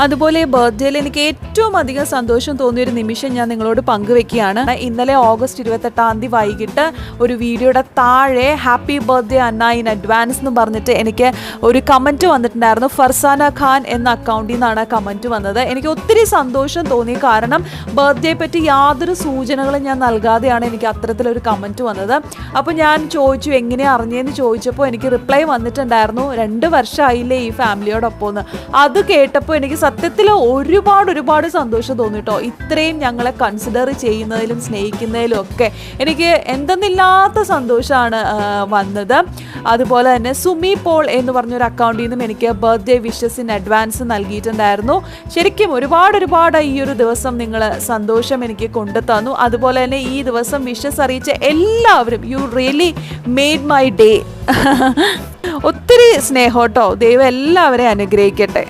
അതുപോലെ ബർത്ത്ഡേയിൽ എനിക്ക് ഏറ്റവും അധികം സന്തോഷം തോന്നിയൊരു നിമിഷം ഞാൻ നിങ്ങളോട് പങ്കുവെക്കുകയാണ്. ഇന്നലെ ഓഗസ്റ്റ് 28 വൈകിട്ട് ഒരു വീഡിയോയുടെ താഴെ happy birthday Anna in advance എന്ന് പറഞ്ഞിട്ട് എനിക്ക് ഒരു കമൻറ്റ് വന്നിട്ടുണ്ടായിരുന്നു. ഫർസാന ഖാൻ എന്ന അക്കൗണ്ടിൽ നിന്നാണ് കമൻറ്റ് വന്നത്. എനിക്ക് ഒത്തിരി സന്തോഷം തോന്നി. കാരണം ബർത്ത്ഡേ പറ്റി യാതൊരു സൂചനകളും ഞാൻ നൽകാതെയാണ് എനിക്ക് അത്തരത്തിലൊരു കമൻറ്റ് വന്നത്. അപ്പോൾ ഞാൻ ചോദിച്ചു എങ്ങനെയാണ് അറിഞ്ഞതെന്ന് ചോദിച്ചപ്പോൾ എനിക്ക് റിപ്ലൈ വന്നിട്ടുണ്ടായിരുന്നു, 2 വർഷമായില്ലേ ഈ ഫാമിലിയോടൊപ്പം എന്ന്. അത് കേട്ടപ്പോൾ എനിക്ക് സത്യത്തിൽ ഒരുപാട് സന്തോഷം തോന്നി കേട്ടോ. ഇത്രയും ഞങ്ങളെ കൺസിഡർ ചെയ്യുന്നതിലും സ്നേഹിക്കുന്നതിലും ഒക്കെ എനിക്ക് എന്തെന്നില്ലാത്ത സന്തോഷമാണ് വന്നത്. അതുപോലെ തന്നെ സുമി പോൾ എന്ന് പറഞ്ഞൊരു അക്കൗണ്ടിൽ നിന്നും എനിക്ക് ബർത്ത്ഡേ വിഷസ് ഇൻ അഡ്വാൻസ് നൽകിയിട്ടുണ്ടായിരുന്നു. ശരിക്കും ഒരുപാട് ഈ ഒരു ദിവസം നിങ്ങൾ സന്തോഷം എനിക്ക് കൊണ്ടു തന്നു. അതുപോലെ തന്നെ ഈ ദിവസം വിഷസ് അറിയിച്ച എല്ലാവരും you really made my day. ഒത്തിരി സ്നേഹം കേട്ടോ. ദൈവം എല്ലാവരെയും അനുഗ്രഹിക്കട്ടെ.